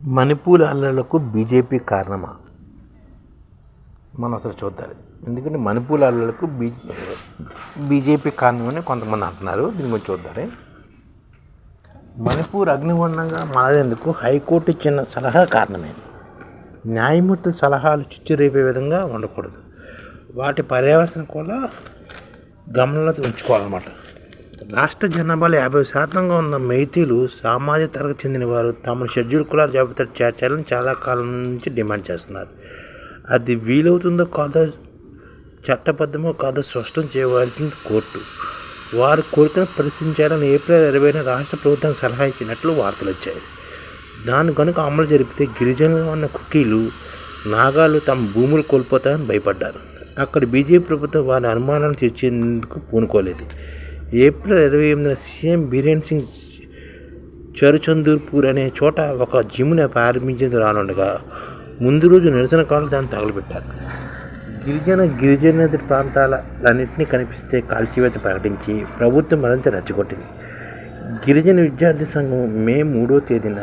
Manipur అల్లర్లకు BJP కారణమా? మనం అసలు చూద్దాం. ఎందుకంటే మణిపూర్ అల్లర్లకు బీజేపీ కారణమని కొంతమంది అంటున్నారు. దీని గురించి చూద్దాం. మణిపూర్ అగ్నిగుండంగా మారేందుకు హైకోర్టు ఇచ్చిన సలహా కారణమైంది. న్యాయమూర్తుల సలహాలు చిచ్చు రేపే విధంగా ఉండకూడదు. వాటి పర్యవేక్షణ కూడా గమనంలో ఉంచుకోవాలన్నమాట. రాష్ట్ర జనాభాలో 50% ఉన్న మైతీలు సామాజిక తరగతి చెందిన వారు తమ షెడ్యూల్ కులాల జాబితా చేర్చాలని చాలా కాలం నుంచి డిమాండ్ చేస్తున్నారు. అది వీలవుతుందో కాదో, చట్టబద్ధమో కాదో స్పష్టం చేయవలసింది కోర్టు. వారి కోరికను పరిశీలించాలని ఏప్రిల్ 20న రాష్ట్ర ప్రభుత్వం సలహా ఇచ్చినట్లు వార్తలు వచ్చాయి. దాని కనుక అమలు జరిపితే గిరిజనులు ఉన్న కుకీలు, నాగాలు తమ భూములు కోల్పోతారని భయపడ్డారు. అక్కడ బీజేపీ ప్రభుత్వం వారి అనుమానాలను తీర్చేందుకు పూనుకోలేదు. ఏప్రిల్ 28న సీఎం బీరేన్ సింగ్ చరుచందూర్పూర్ అనే చోట ఒక జిమ్ను ప్రారంభించేందుకు రానుండగా ముందు రోజు నిరసనకారులు దాన్ని తగలబెట్టారు. గిరిజనేతర ప్రాంతాలన్నింటినీ కనిపిస్తే కాల్చివేత ప్రకటించి ప్రభుత్వం మరింత రెచ్చగొట్టింది. గిరిజన విద్యార్థి సంఘం మే 3వ తేదీన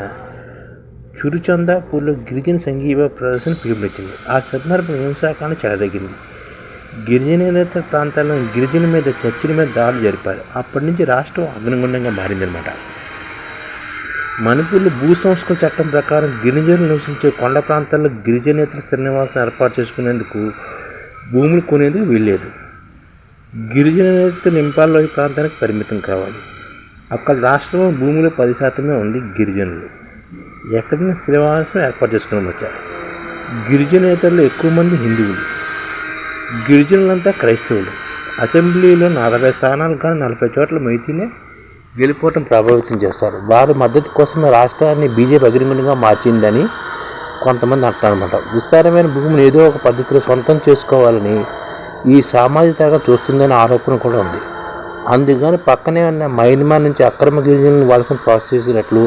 చురుచందాపూర్లో గిరిజన సంఘీయ ప్రదర్శన పిలుపునిచ్చింది. ఆ సందర్భంగా హింసాకాండ చెలరేగింది. గిరిజనేతర ప్రాంతాల్లో గిరిజనుల మీద చర్చిల మీద దాడులు జరిపారు. అప్పటి నుంచి రాష్ట్రం అగ్నిగుండంగా మారిందనమాట. మణిపూర్లో భూ సంస్కరణ చట్టం ప్రకారం గిరిజనులు నివసించే కొండ ప్రాంతాల్లో గిరిజనేతర శ్రీనివాసం ఏర్పాటు చేసుకునేందుకు భూములు కొనేందుకు వీల్లేదు. గిరిజనేతలు ఇంపాల్లో ఈ ప్రాంతానికి పరిమితం కావాలి. అక్కడ రాష్ట్రంలో భూమిలో 10% ఉంది గిరిజనులు. ఎక్కడైనా శ్రీనివాసం ఏర్పాటు చేసుకుని వచ్చారు. గిరిజనేతల్లో ఎక్కువ మంది హిందువులు, గిరిజనులంతా క్రైస్తవులు. అసెంబ్లీలో 40 స్థానాలు కానీ 40 చోట్ల మైతీలే గెలిపోవటం ప్రభావితం చేస్తారు. వారి మద్దతు కోసమే రాష్ట్రాన్ని బీజేపీ అగ్రిమెంట్గా మార్చిందని కొంతమంది అంటారన్నమాట. విస్తారమైన భూమిని ఏదో ఒక పద్ధతిలో సొంతం చేసుకోవాలని ఈ సామాజిక తరగతి చూస్తుందనే ఆరోపణ కూడా ఉంది. అందుకని పక్కనే ఉన్న మయన్మార్ నుంచి అక్రమ గిరిజనులను వలసను ప్రోత్సహించినట్లు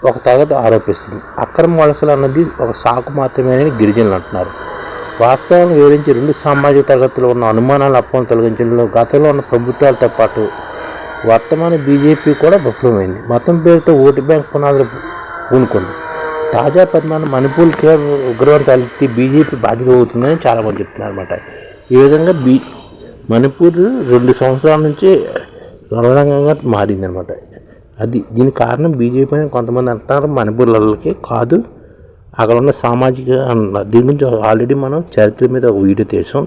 ఒక తరగతి ఆరోపిస్తుంది. అక్రమ వలసలు అన్నది ఒక సాకు మాత్రమే అని గిరిజనులు అంటున్నారు. వాస్తవాలను వివరించి 2 సామాజిక తరగతులు ఉన్న అనుమానాల అపోహలను తొలగించడంలో గతంలో ఉన్న ప్రభుత్వాలతో పాటు వర్తమాన బీజేపీ కూడా విఫలమైంది. మతం పేరుతో ఓటు బ్యాంక్ పునాదులు పూనుకుంది. తాజా పరిమాణం మణిపూర్ ఉగ్రవాదం తలెత్తి బీజేపీ బాధ్యత అవుతుందని చాలామంది చెప్తున్నారు అనమాట. ఈ విధంగా మణిపూర్ 2 సంవత్సరాల నుంచి రణరంగంగా మారిందనమాట. దీని కారణం బీజేపీ అని కొంతమంది అంటున్నారు. మణిపూర్లకి కాదు, అక్కడ ఉన్న సామాజిక దీని గురించి ఆల్రెడీ మనం చరిత్ర మీద ఒక వీడియో చేసాం.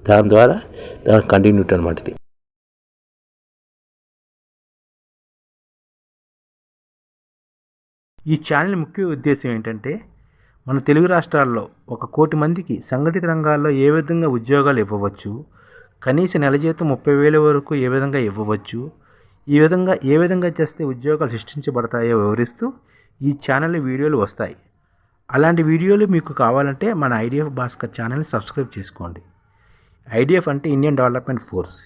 దాని ద్వారా దాని కంటిన్యూటీ అనమాట. ఇది ఈ ఛానల్ ముఖ్య ఉద్దేశం ఏంటంటే మన తెలుగు రాష్ట్రాల్లో 1 కోటి మందికి సంఘటిత రంగాల్లో ఏ విధంగా ఉద్యోగాలు ఇవ్వవచ్చు, కనీస నెల జీతం 30,000 వరకు ఏ విధంగా ఇవ్వవచ్చు, ఏ విధంగా చేస్తే ఉద్యోగాలు సృష్టించబడతాయో వివరిస్తూ ఈ ఛానల్ వీడియోలు వస్తాయి. అలాంటి వీడియోలు మీకు కావాలంటే మన ఐడిఎఫ్ భాస్కర్ ఛానల్ని సబ్స్క్రైబ్ చేసుకోండి. ఐడిఎఫ్ అంటే ఇండియన్ డెవలప్మెంట్ ఫోర్స్.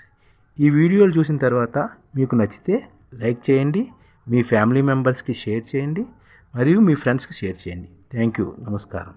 ఈ వీడియోలు చూసిన తర్వాత మీకు నచ్చితే లైక్ చేయండి, మీ ఫ్యామిలీ మెంబర్స్కి షేర్ చేయండి, మరియు మీ ఫ్రెండ్స్కి షేర్ చేయండి. Thank you. నమస్కారం.